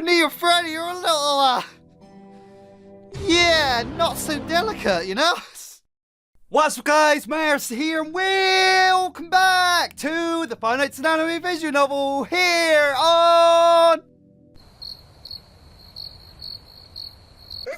FNIA Freddy, you're a little, yeah, not so delicate, you know? What's up, guys? Mairusu here, and welcome back to the Five Nights at Anime visual novel here on...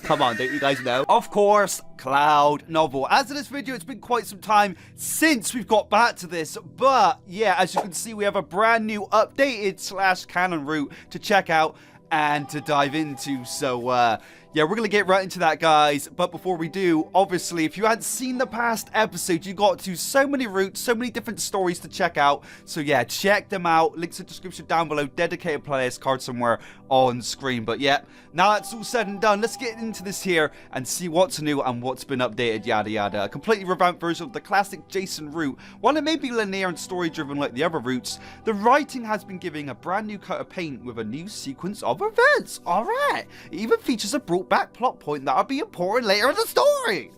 Come on, don't you guys know? Of course, CloudNovel. As of this video, it's been quite some time since we've got back to this, but yeah, as you can see, we have a brand new updated / Canon Route to check out and to dive into, so yeah, we're gonna get right into that, guys. But before we do, obviously, if you hadn't seen the past episode, you got to so many routes, so many different stories to check out. So yeah, check them out. Links in the description down below. Dedicated playlist card somewhere on screen. But yeah, now that's all said and done, let's get into this here and see what's new and what's been updated, yada yada. A completely revamped version of the classic Jason route. While it may be linear and story driven like the other routes, the writing has been giving a brand new coat of paint with a new sequence of events. Alright, it even features a brought back plot point that'll be important later in the story.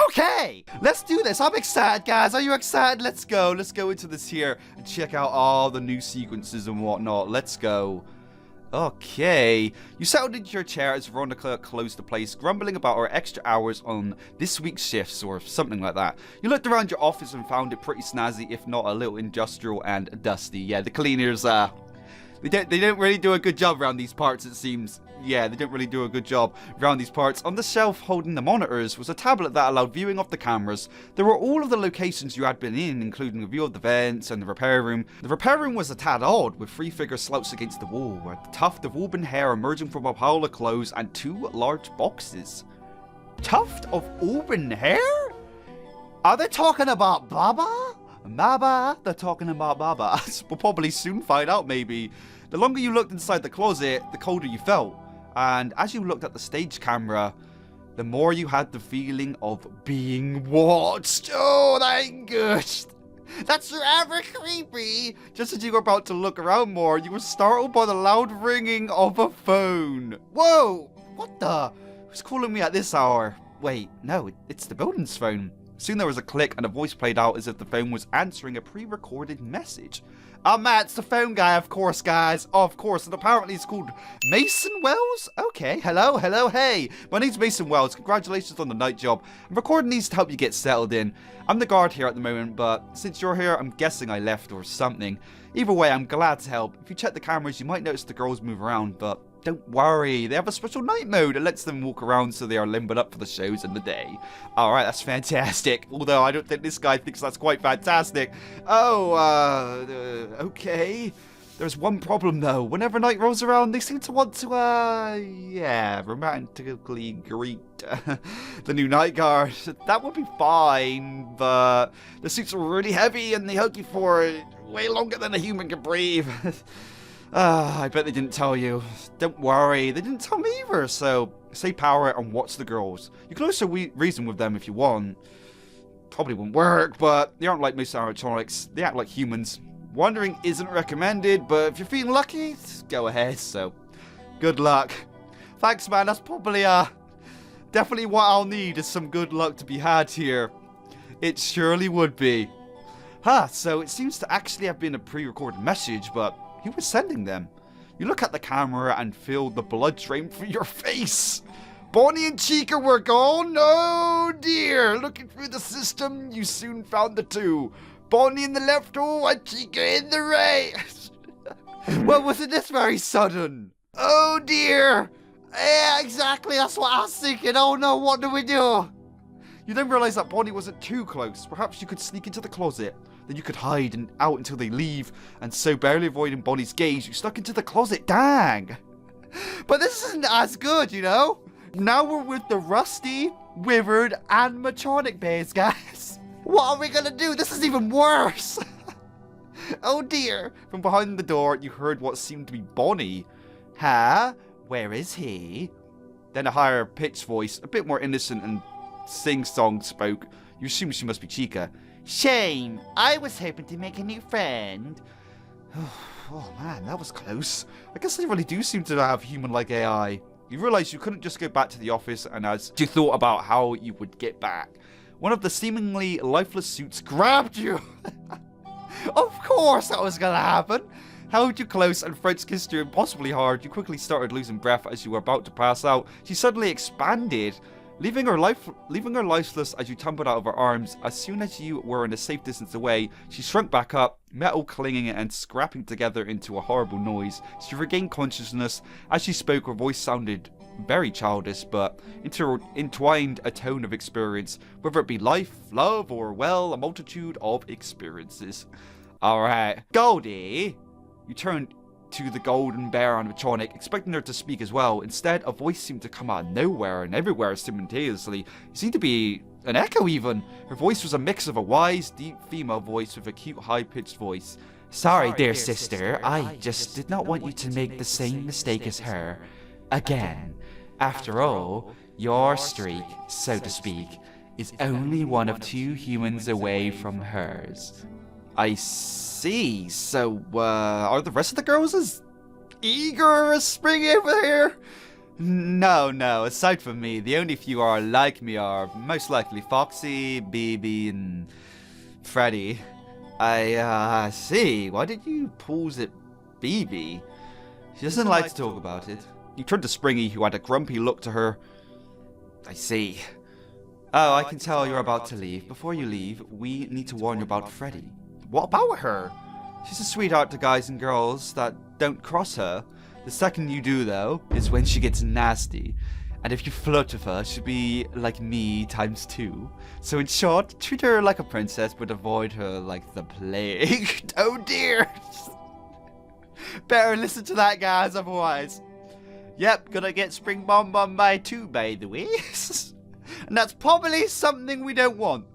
Okay, let's do this. I'm excited, guys. Are you excited? Let's go into this here and check out all the new sequences and whatnot. Let's go. Okay, you settled into your chair as Veronica closed the place, grumbling about her extra hours on this week's shifts or something like that. You looked around your office and found it pretty snazzy, if not a little industrial and dusty. Yeah, the cleaners, they don't really do a good job around these parts, it seems. Yeah, they don't really do a good job around these parts. On the shelf holding the monitors was a tablet that allowed viewing of the cameras. There were all of the locations you had been in, including a view of the vents and the repair room. The repair room was a tad odd, with three figures slouched against the wall, a tuft of auburn hair emerging from a pile of clothes and two large boxes. Tuft of auburn hair? Are they talking about Baba? Baba? They're talking about Baba. We'll probably soon find out, maybe. The longer you looked inside the closet, the colder you felt. And as you looked at the stage camera, the more you had the feeling of being watched. Oh, that ain't good. That's rather creepy. Just as you were about to look around more, you were startled by the loud ringing of a phone. Whoa! What the? Who's calling me at this hour? Wait, no, it's the building's phone. Soon there was a click and a voice played out as if the phone was answering a pre-recorded message. Matt, it's the phone guy, of course, guys. Of course, and apparently it's called Mason Wells? Okay, hello, hey. My name's Mason Wells. Congratulations on the night job. I'm recording these to help you get settled in. I'm the guard here at the moment, but since you're here, I'm guessing I left or something. Either way, I'm glad to help. If you check the cameras, you might notice the girls move around, but don't worry, they have a special night mode that lets them walk around so they are limbered up for the shows in the day. Alright, that's fantastic. Although I don't think this guy thinks that's quite fantastic. Oh, okay. There's one problem though. Whenever night rolls around, they seem to want to, yeah, romantically greet the new night guard. That would be fine, but the suits are really heavy and they hug you for way longer than a human can breathe. I bet they didn't tell you. Don't worry, they didn't tell me either, so say power and watch the girls. You can also reason with them if you want. Probably won't work, but they aren't like most animatronics. They act like humans. Wandering isn't recommended, but if you're feeling lucky, go ahead, so good luck. Thanks, man, that's probably, definitely what I'll need is some good luck to be had here. It surely would be. So it seems to actually have been a pre-recorded message, but who was sending them? You look at the camera and feel the blood drain from your face. Bonnie and Chica were gone? Oh dear. Looking through the system, you soon found the two. Bonnie in the left hole and Chica in the right. Well, wasn't this very sudden? Oh dear. Yeah, exactly. That's what I was thinking. Oh no, what do we do? You then realize that Bonnie wasn't too close. Perhaps you could sneak into the closet. Then you could hide and out until they leave, and so barely avoiding Bonnie's gaze, you stuck into the closet. Dang! But this isn't as good, you know? Now we're with the rusty, withered animatronic base, guys. What are we gonna do? This is even worse! Oh dear! From behind the door, you heard what seemed to be Bonnie. Huh? Where is he? Then a higher pitched voice, a bit more innocent and sing-song spoke. You assume she must be Chica. Shame. I was hoping to make a new friend. Oh man, that was close. I guess they really do seem to have human-like AI. You realize you couldn't just go back to the office, and as you thought about how you would get back, one of the seemingly lifeless suits grabbed you. Of course that was gonna happen. held you close and French kissed you impossibly hard. You quickly started losing breath as you were about to pass out. She suddenly expanded, leaving her lifeless as you tumbled out of her arms. As soon as you were in a safe distance away, she shrunk back up, metal clinging and scrapping together into a horrible noise. She regained consciousness. As she spoke, her voice sounded very childish, but entwined a tone of experience, whether it be life, love, or, well, a multitude of experiences. Alright. Goldie! You turned to the golden bear animatronic, expecting her to speak as well. Instead, a voice seemed to come out of nowhere and everywhere simultaneously. It seemed to be an echo even. Her voice was a mix of a wise, deep female voice with a cute, high-pitched voice. Sorry, dear sister, I just did not want you to make the same mistake as her again. After all, your streak, so to speak, is only one of 2 humans away from hers. I see. So, are the rest of the girls as eager as Spring over here? No. Aside from me, the only few are like me are most likely Foxy, BB, and Freddy. I see. Why did you pause at BB? She doesn't like to talk about it. You turned to Springy, who had a grumpy look to her. I see. Oh, I can tell you're about to leave. Before you leave, we need to warn you about Freddy. What about her? She's a sweetheart to guys and girls that don't cross her. The second you do, though, is when she gets nasty. And if you flirt with her, she'll be like me ×2. So in short, treat her like a princess, but avoid her like the plague. Oh dear! Better listen to that, guys, otherwise. Yep, gonna get spring bomb by 2, by the way. And that's probably something we don't want.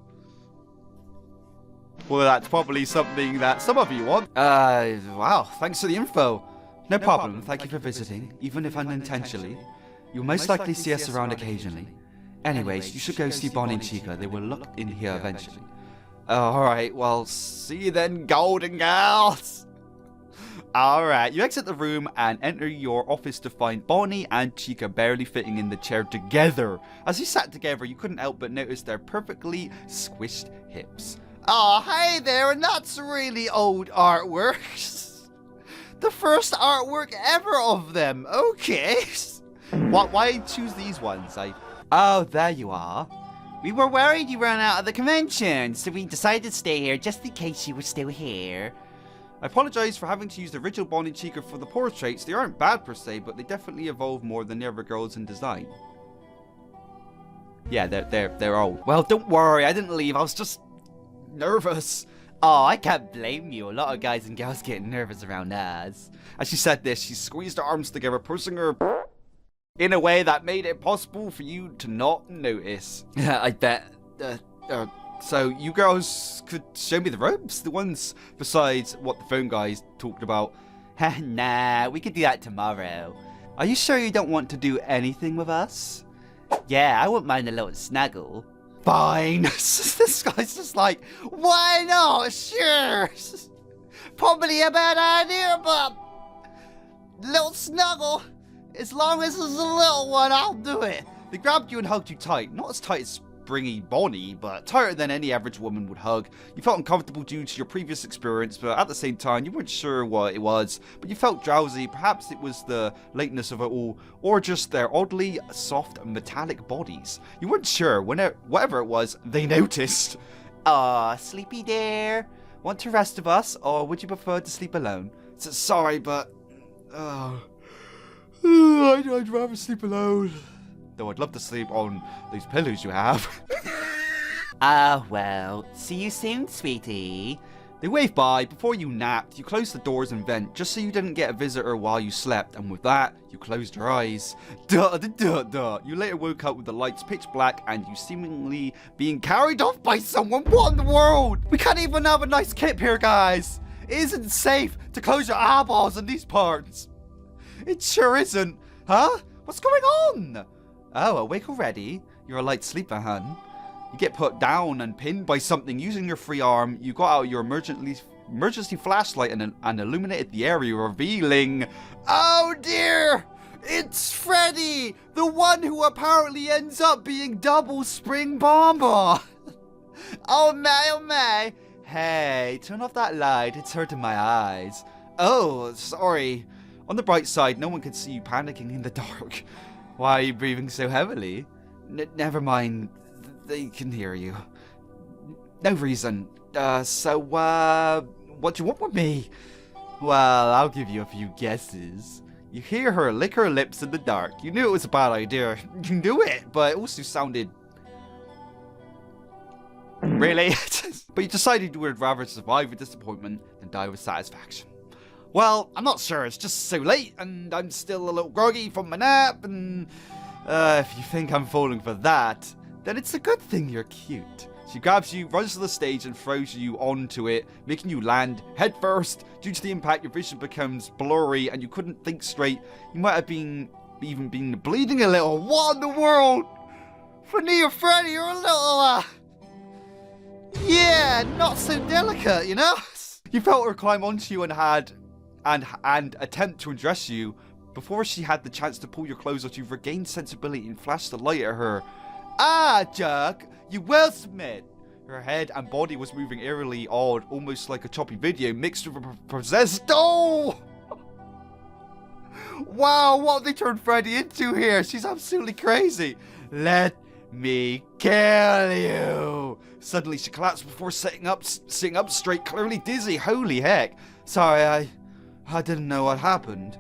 Well, that's probably something that some of you want. Wow, thanks for the info. No problem, thank you for visiting, even if unintentionally. You'll most likely see us around occasionally. Anyways, you should go see Bonnie and Chica, they will look in here eventually. Alright, well, see you then, golden gals! Alright, you exit the room and enter your office to find Bonnie and Chica barely fitting in the chair together. As you sat together, you couldn't help but notice their perfectly squished hips. Oh, hey there, and that's really old artwork. The first artwork ever of them. Okay. Why choose these ones? Oh, there you are. We were worried you ran out of the convention, so we decided to stay here just in case you were still here. I apologize for having to use the original Bonnie and Chica for the portraits. They aren't bad per se, but they definitely evolved more than the other girls in design. Yeah, they're old. Well, don't worry, I didn't leave. I was just nervous. Oh, I can't blame you. A lot of guys and girls get nervous around us. As she said this, she squeezed her arms together, pushing her in a way that made it possible for you to not notice. I bet. So you girls could show me the ropes? The ones besides what the phone guys talked about? Nah, we could do that tomorrow. Are you sure you don't want to do anything with us? Yeah, I wouldn't mind a little snuggle. Fine. This guy's just like, why not? Sure. Probably a bad idea, but little snuggle. As long as it's a little one, I'll do it. They grabbed you and hugged you tight. Not as tight as Springy Bonnie, but tighter than any average woman would hug. You felt uncomfortable due to your previous experience, but at the same time, you weren't sure what it was. But you felt drowsy. Perhaps it was the lateness of it all, or just their oddly soft metallic bodies. You weren't sure. Whatever it was, they noticed. Sleepy dear. Want to rest of us, or would you prefer to sleep alone? Sorry, but I'd rather sleep alone. Though I'd love to sleep on these pillows you have. Well, see you soon, sweetie. They waved by. Before you napped, you closed the doors and vent, just so you didn't get a visitor while you slept, and with that, you closed your eyes. You later woke up with the lights pitch black, and you seemingly being carried off by someone. What in the world? We can't even have a nice kip here, guys. It isn't safe to close your eyeballs in these parts. It sure isn't. Huh? What's going on? Oh, awake already? You're a light sleeper, hun. You get put down and pinned by something. Using your free arm, you got out your emergency flashlight and illuminated the area, revealing... Oh dear! It's Freddy! The one who apparently ends up being double Spring Bomber! Oh my, oh my! Hey, turn off that light, it's hurting my eyes. Oh, sorry. On the bright side, no one can see you panicking in the dark. Why are you breathing so heavily? Never mind. They can hear you. No reason. What do you want with me? Well, I'll give you a few guesses. You hear her lick her lips in the dark. You knew it was a bad idea. You knew it, but it also sounded... Really? But you decided you would rather survive with disappointment than die with satisfaction. Well, I'm not sure. It's just so late, and I'm still a little groggy from my nap, and... if you think I'm falling for that, then it's a good thing you're cute. She grabs you, runs to the stage, and throws you onto it, making you land head first. Due to the impact, your vision becomes blurry, and you couldn't think straight. You might have even been bleeding a little. What in the world? FNIA Freddy, you're a little, yeah, not so delicate, you know? You felt her climb onto you and attempt to undress you. Before she had the chance to pull your clothes off, you regained sensibility and flashed the light at her. Ah, jerk, you will submit. Her head and body was moving eerily odd, almost like a choppy video mixed with a possessed doll. Wow, what have they turned Freddy into here? She's absolutely crazy. Let me kill you. Suddenly she collapsed before sitting up straight, clearly dizzy. Holy heck. Sorry, I didn't know what happened.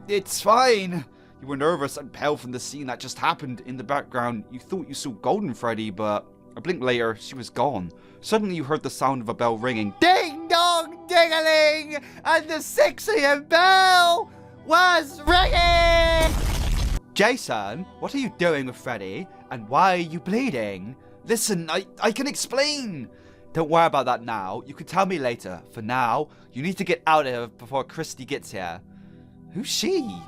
It's fine. You were nervous and pale from the scene that just happened in the background. You thought you saw Golden Freddy, but a blink later, she was gone. Suddenly you heard the sound of a bell ringing. Ding dong ding-a-ling! And the 6 a.m. bell was ringing! Jason, what are you doing with Freddy? And why are you bleeding? Listen, I can explain. Don't worry about that now. You can tell me later. For now, you need to get out of here before Christy gets here. Who's she?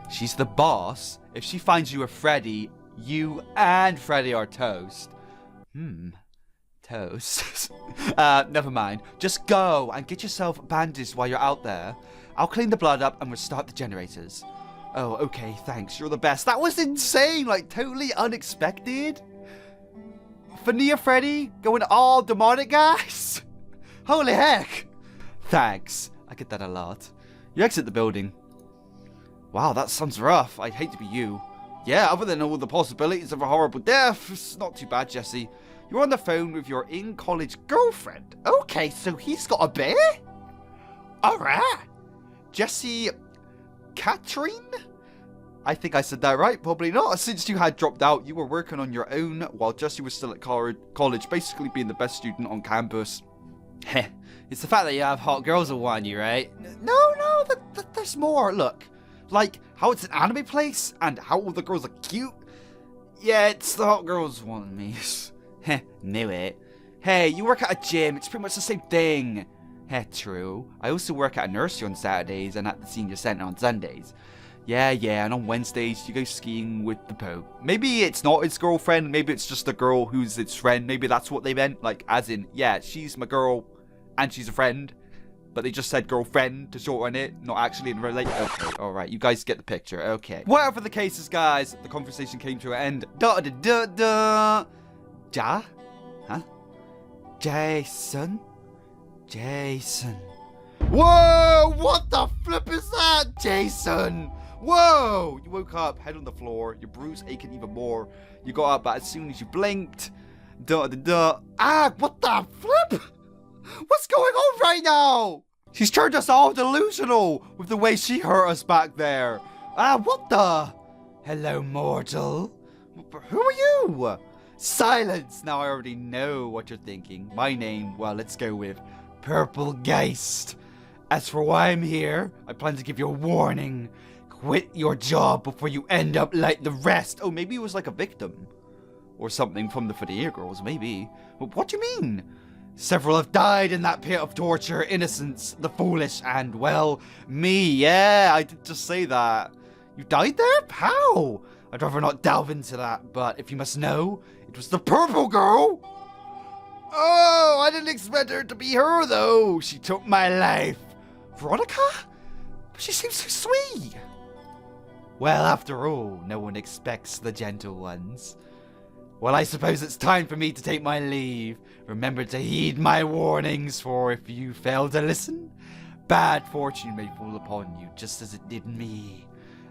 She's the boss. If she finds you with Freddy, you and Freddy are toast. Toast. Never mind. Just go and get yourself bandaged while you're out there. I'll clean the blood up and restart the generators. Oh, okay, thanks. You're the best. That was insane. Like, totally unexpected. FNIA Freddy going all demonic, guys. Holy heck. Thanks. I get that a lot. You exit the building. Wow, that sounds rough. I'd hate to be you. Yeah, other than all the possibilities of a horrible death, it's not too bad, Jesse. You're on the phone with your in-college girlfriend. Okay, so he's got a bear? Alright. Jesse... Catherine? I think I said that right, probably not. Since you had dropped out, you were working on your own while Jesse was still at college, basically being the best student on campus. Heh, it's the fact that you have hot girls who want you, right? No, there's more. Look, like how it's an anime place and how all the girls are cute. Yeah, it's the hot girls wanting me. Heh, knew it. Hey, you work at a gym, it's pretty much the same thing. Heh, true. I also work at a nursery on Saturdays and at the senior center on Sundays. Yeah, and on Wednesdays, you go skiing with the Pope. Maybe it's not his girlfriend, maybe it's just a girl who's its friend, maybe that's what they meant, like, as in, yeah, she's my girl, and she's a friend, but they just said girlfriend to shorten it, not actually in relation. Okay, alright, you guys get the picture, okay. Whatever the case is, guys, the conversation came to an end. Ja? Huh? Jason? Whoa! What the flip is that, Jason? Whoa! You woke up, head on the floor, your bruise aching even more. You got up, but as soon as you blinked... Ah, what the flip? What's going on right now? She's turned us all delusional with the way she hurt us back there. Ah, what the? Hello, mortal. Who are you? Silence! Now I already know what you're thinking. My name, well, let's go with Purple Geist. As for why I'm here, I plan to give you a warning. Quit your job before you end up like the rest. Oh, maybe it was like a victim. Or something from the FNIA girls, maybe. But what do you mean? Several have died in that pit of torture, innocents, the foolish, and, well, me. Yeah, I did just say that. You died there? How? I'd rather not delve into that, but if you must know, it was the purple girl. Oh, I didn't expect her to be her, though. She took my life. Veronica? She seems so sweet. Well, after all, no one expects the gentle ones. Well, I suppose it's time for me to take my leave. Remember to heed my warnings, for if you fail to listen, bad fortune may fall upon you, just as it did me.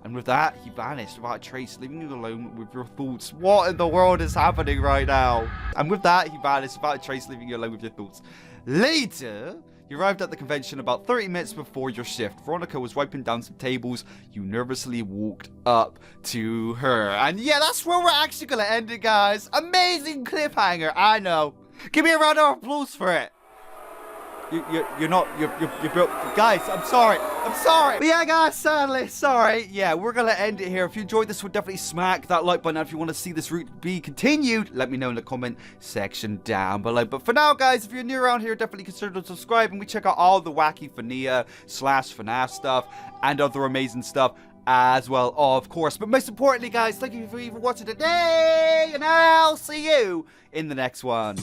And with that, he vanished without a trace, leaving you alone with your thoughts. What in the world is happening right now? And with that, he vanished without a trace, leaving you alone with your thoughts. Later, you arrived at the convention about 30 minutes before your shift. Veronica was wiping down some tables. You nervously walked up to her. And yeah, that's where we're actually going to end it, guys. Amazing cliffhanger, I know. Give me a round of applause for it. You're broke. Guys, I'm sorry. But yeah, guys, sadly, sorry. Yeah, we're going to end it here. If you enjoyed this, definitely smack that like button. If you want to see this route be continued, let me know in the comment section down below. But for now, guys, if you're new around here, definitely consider subscribing. We check out all the wacky FNIA/FNAF stuff and other amazing stuff as well, of course. But most importantly, guys, thank you for even watching today, and I'll see you in the next one.